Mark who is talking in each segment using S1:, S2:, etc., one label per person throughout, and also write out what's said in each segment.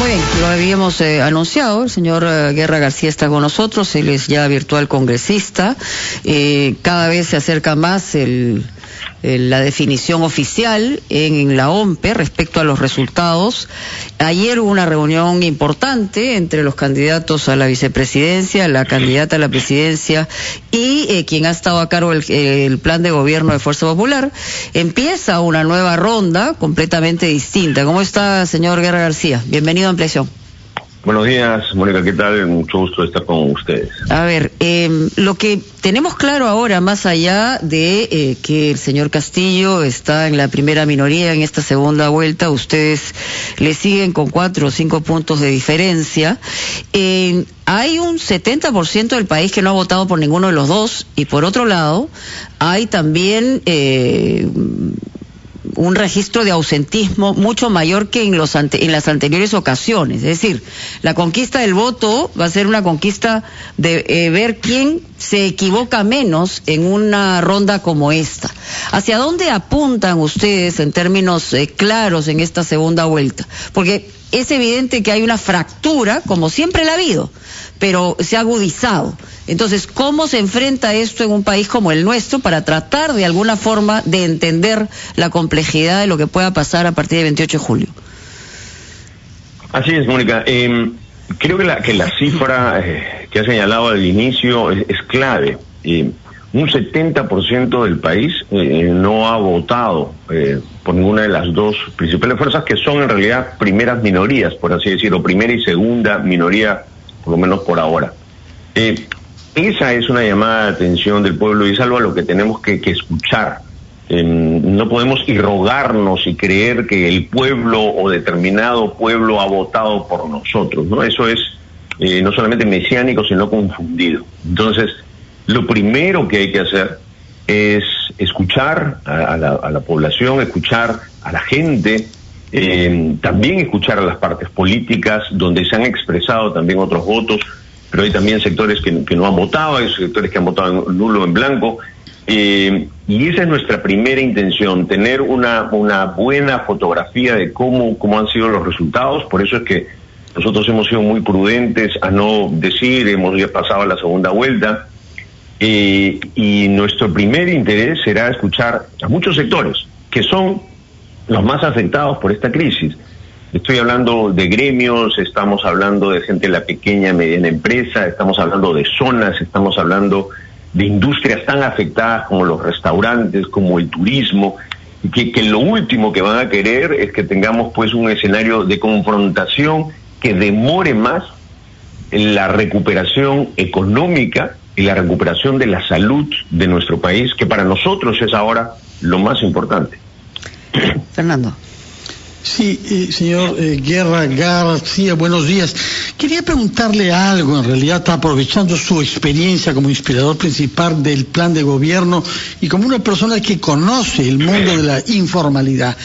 S1: Muy bien, lo habíamos anunciado, el señor Guerra García está con nosotros, él es ya virtual congresista, cada vez se acerca más la definición oficial en la OMPE respecto a los resultados. Ayer hubo una reunión importante entre los candidatos a la vicepresidencia, la candidata a la presidencia y quien ha estado a cargo del plan de gobierno de Fuerza Popular. Empieza una nueva ronda completamente distinta. ¿Cómo está, señor Guerra García? Bienvenido a Ampliación.
S2: Buenos días, Mónica, ¿qué tal? Mucho gusto de estar con ustedes.
S1: A ver, lo que tenemos claro ahora, más allá de que el señor Castillo está en la primera minoría en esta segunda vuelta, ustedes le siguen con 4 o 5 puntos de diferencia. Hay un 70% del país que no ha votado por ninguno de los dos, y por otro lado, hay también un registro de ausentismo mucho mayor que en las anteriores ocasiones. Es decir, la conquista del voto va a ser una conquista de ver quién se equivoca menos en una ronda como esta. ¿Hacia dónde apuntan ustedes en términos claros en esta segunda vuelta? Porque es evidente que hay una fractura, como siempre la ha habido, pero se ha agudizado. Entonces, ¿cómo se enfrenta esto en un país como el nuestro para tratar de alguna forma de entender la complejidad de lo que pueda pasar a partir del 28 de julio?
S2: Así es, Mónica. Creo que la cifra que ha señalado al inicio es clave. Un 70% del país no ha votado por ninguna de las dos principales fuerzas, que son en realidad primeras minorías, por así decirlo, primera y segunda minoría, por lo menos por ahora. Esa es una llamada de atención del pueblo y es algo a lo que tenemos que escuchar. No podemos irrogarnos y creer que el pueblo o determinado pueblo ha votado por nosotros, ¿no? Eso es no solamente mesiánico, sino confundido. Entonces, lo primero que hay que hacer es escuchar a la población, escuchar a la gente, también escuchar a las partes políticas, donde se han expresado también otros votos, pero hay también sectores que no han votado, hay sectores que han votado en nulo, en blanco, y esa es nuestra primera intención, tener una buena fotografía de cómo han sido los resultados. Por eso es que nosotros hemos sido muy prudentes a no decir, hemos ya pasado a la segunda vuelta, y nuestro primer interés será escuchar a muchos sectores, que son los más afectados por esta crisis. Estoy hablando de gremios, estamos hablando de gente de la pequeña y mediana empresa, estamos hablando de zonas, estamos hablando de industrias tan afectadas como los restaurantes, como el turismo, que lo último que van a querer es que tengamos pues un escenario de confrontación que demore más en la recuperación económica y la recuperación de la salud de nuestro país, que para nosotros es ahora lo más importante.
S1: Fernando.
S3: Sí, señor Guerra García, buenos días. Quería preguntarle algo, en realidad, aprovechando su experiencia como inspirador principal del plan de gobierno y como una persona que conoce el mundo de la informalidad.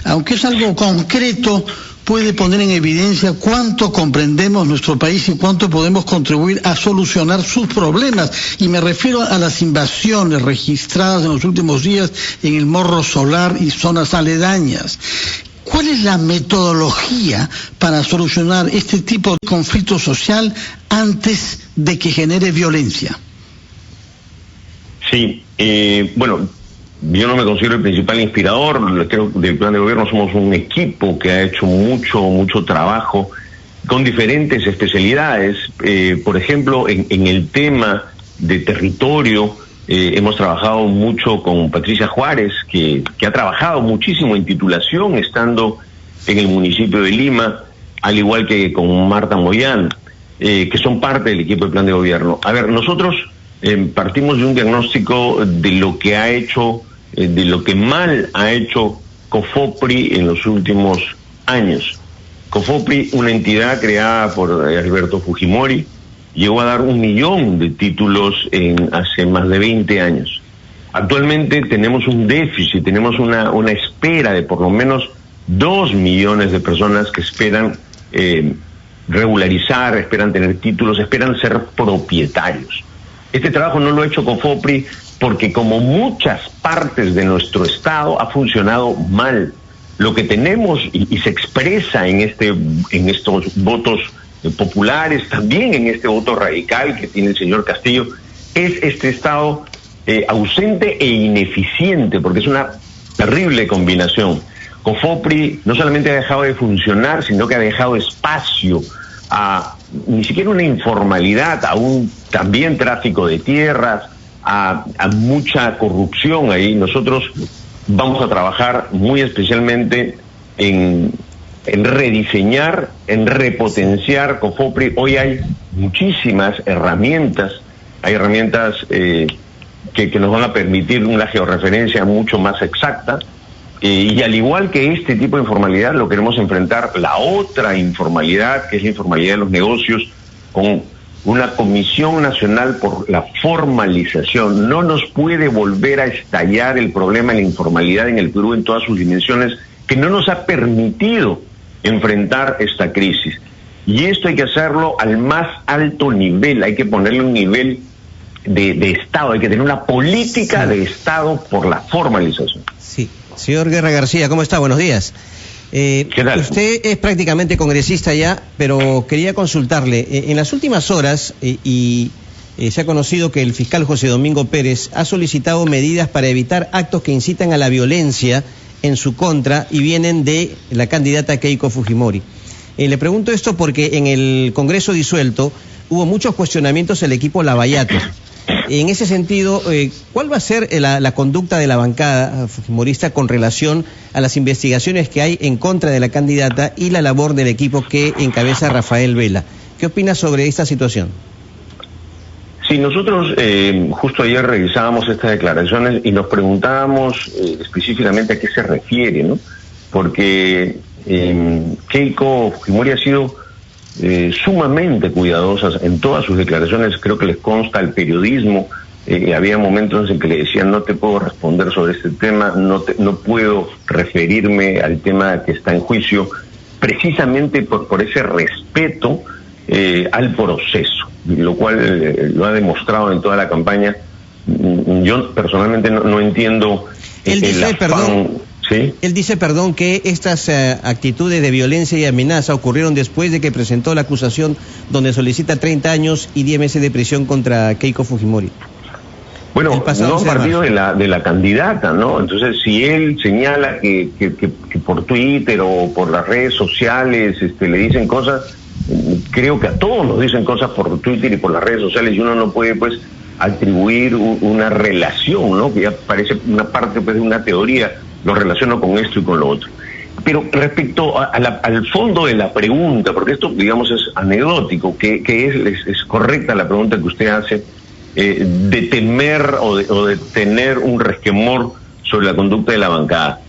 S3: Aunque es algo concreto, puede poner en evidencia cuánto comprendemos nuestro país y cuánto podemos contribuir a solucionar sus problemas. Y me refiero a las invasiones registradas en los últimos días en el Morro Solar y zonas aledañas. ¿Cuál es la metodología para solucionar este tipo de conflicto social antes de que genere violencia?
S2: Sí, bueno, yo no me considero el principal inspirador, creo que del plan de gobierno somos un equipo que ha hecho mucho trabajo con diferentes especialidades. Por ejemplo, en el tema de territorio, hemos trabajado mucho con Patricia Juárez, que ha trabajado muchísimo en titulación, estando en el municipio de Lima, al igual que con Marta Moyán, que son parte del equipo de plan de gobierno. A ver, nosotros partimos de un diagnóstico de lo que ha hecho, de lo que mal ha hecho COFOPRI en los últimos años. COFOPRI, una entidad creada por Alberto Fujimori, llegó a dar 1 millón de títulos hace más de 20 años. Actualmente tenemos un déficit, tenemos una espera de por lo menos 2 millones de personas que esperan regularizar, esperan tener títulos, esperan ser propietarios. Este trabajo no lo ha hecho COFOPRI porque, como muchas partes de nuestro Estado, ha funcionado mal. lo que tenemos y se expresa en estos votos populares, también en este voto radical que tiene el señor Castillo, es este Estado ausente e ineficiente, porque es una terrible combinación. COFOPRI no solamente ha dejado de funcionar, sino que ha dejado espacio a ni siquiera una informalidad, a un también tráfico de tierras, a mucha corrupción ahí. Nosotros vamos a trabajar muy especialmente en rediseñar, en repotenciar COFOPRI. Hoy hay muchísimas herramientas, que nos van a permitir una georreferencia mucho más exacta, y al igual que este tipo de informalidad, lo queremos enfrentar la otra informalidad, que es la informalidad de los negocios, con una Comisión Nacional por la Formalización. No nos puede volver a estallar el problema de la informalidad en el Perú en todas sus dimensiones, que no nos ha permitido enfrentar esta crisis. Y esto hay que hacerlo al más alto nivel, hay que ponerle un nivel de Estado, hay que tener una política de Estado por la formalización.
S4: Sí. Señor Guerra García, ¿cómo está? Buenos días.
S2: ¿Qué tal?
S4: Usted es prácticamente congresista ya, pero quería consultarle. En las últimas horas, se ha conocido que el fiscal José Domingo Pérez ha solicitado medidas para evitar actos que incitan a la violencia en su contra y vienen de la candidata Keiko Fujimori. Le pregunto esto porque en el Congreso disuelto hubo muchos cuestionamientos al equipo Lavallato. En ese sentido, ¿cuál va a ser la conducta de la bancada fujimorista con relación a las investigaciones que hay en contra de la candidata y la labor del equipo que encabeza Rafael Vela? ¿Qué opina sobre esta situación?
S2: Sí, nosotros justo ayer revisábamos estas declaraciones y nos preguntábamos específicamente a qué se refiere, ¿no? Porque Keiko Fujimori ha sido sumamente cuidadosas en todas sus declaraciones. Creo que les consta el periodismo. Había momentos en que le decían: no te puedo responder sobre este tema, no puedo referirme al tema que está en juicio, precisamente por ese respeto al proceso, lo cual lo ha demostrado en toda la campaña. Yo personalmente no entiendo
S4: el afán.
S2: Perdón. ¿Sí?
S4: Él dice, que estas actitudes de violencia y amenaza ocurrieron después de que presentó la acusación donde solicita 30 años y 10 meses de prisión contra Keiko Fujimori.
S2: Bueno, no ha partido de la candidata, ¿no? Entonces, si él señala que por Twitter o por las redes sociales le dicen cosas, creo que a todos nos dicen cosas por Twitter y por las redes sociales, y uno no puede, pues, atribuir una relación, ¿no? Que ya parece una parte, pues, de una teoría. Lo relaciono con esto y con lo otro. Pero respecto al fondo de la pregunta, porque esto, digamos, es anecdótico, que es correcta la pregunta que usted hace, de temer o de tener un resquemor sobre la conducta de la bancada.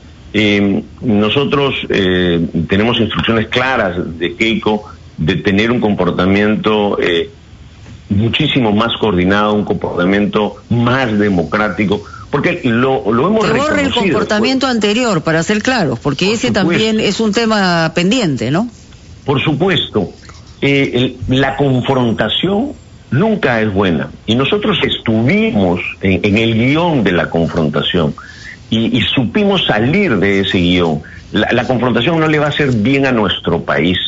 S2: Nosotros tenemos instrucciones claras de Keiko de tener un comportamiento muchísimo más coordinado, un comportamiento más democrático, porque lo hemos reconocido.
S1: Que borre el comportamiento anterior, para ser claros, porque ese también es un tema pendiente, ¿no?
S2: Por supuesto. La confrontación nunca es buena, y nosotros estuvimos en el guión de la confrontación y supimos salir de ese guión. La confrontación no le va a hacer bien a nuestro país.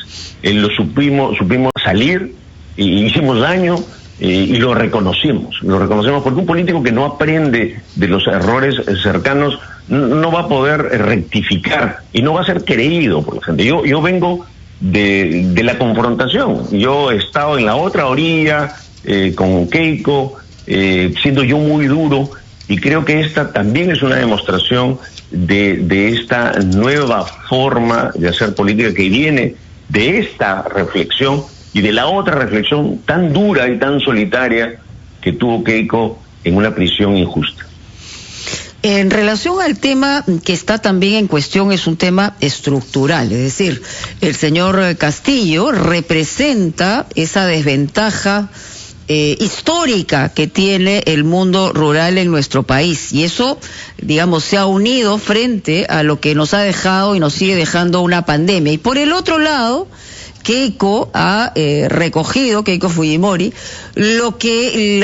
S2: Supimos salir y hicimos daño. Y lo reconocimos porque un político que no aprende de los errores cercanos no va a poder rectificar y no va a ser creído por la gente. Yo vengo de la confrontación. Yo he estado en la otra orilla con Keiko, siendo yo muy duro, y creo que esta también es una demostración de esta nueva forma de hacer política que viene de esta reflexión y de la otra reflexión tan dura y tan solitaria que tuvo Keiko en una prisión injusta.
S1: En relación al tema que está también en cuestión, es un tema estructural, es decir, el señor Castillo representa esa desventaja histórica que tiene el mundo rural en nuestro país, y eso, digamos, se ha unido frente a lo que nos ha dejado y nos sigue dejando una pandemia. Y por el otro lado, Keiko ha recogido, Keiko Fujimori, lo que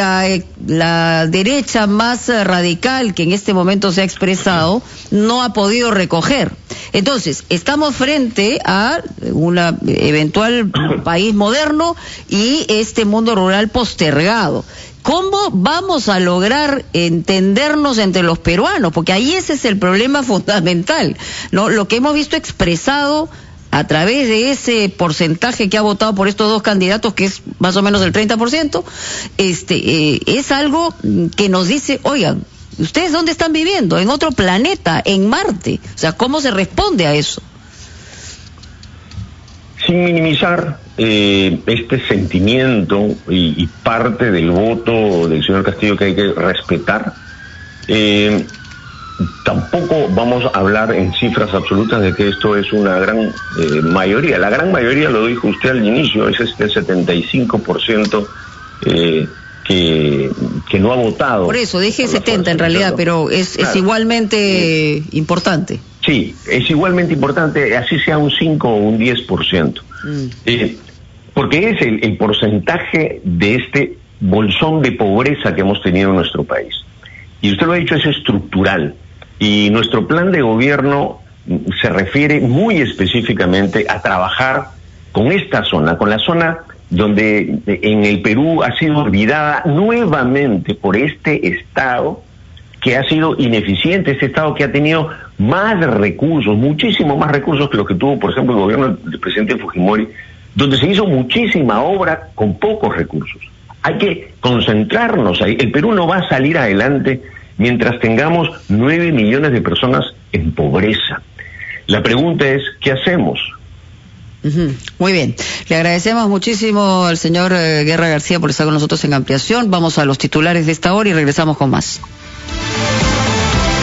S1: la derecha más radical que en este momento se ha expresado no ha podido recoger. Entonces, estamos frente a un eventual país moderno y este mundo rural postergado. ¿Cómo vamos a lograr entendernos entre los peruanos? Porque ahí ese es el problema fundamental, ¿no? Lo que hemos visto expresado a través de ese porcentaje que ha votado por estos dos candidatos, que es más o menos el 30%, es algo que nos dice, oigan, ¿ustedes dónde están viviendo? En otro planeta, en Marte. O sea, ¿cómo se responde a eso?
S2: Sin minimizar este sentimiento y parte del voto del señor Castillo que hay que respetar, tampoco vamos a hablar en cifras absolutas de que esto es una gran mayoría. La gran mayoría, lo dijo usted al inicio, es este 75% que no ha votado.
S1: Por eso, dije 70 en realidad, pero es igualmente importante.
S2: Sí, es igualmente importante, así sea un 5 o un 10%. Porque es el porcentaje de este bolsón de pobreza que hemos tenido en nuestro país. Y usted lo ha dicho, es estructural. Y nuestro plan de gobierno se refiere muy específicamente a trabajar con esta zona, con la zona donde en el Perú ha sido olvidada nuevamente por este Estado que ha sido ineficiente, este Estado que ha tenido más recursos, muchísimo más recursos que los que tuvo, por ejemplo, el gobierno del presidente Fujimori, donde se hizo muchísima obra con pocos recursos. Hay que concentrarnos ahí. El Perú no va a salir adelante mientras tengamos 9 millones de personas en pobreza. La pregunta es, ¿qué hacemos?
S1: Muy bien, le agradecemos muchísimo al señor Guerra García por estar con nosotros en Ampliación. Vamos a los titulares de esta hora y regresamos con más.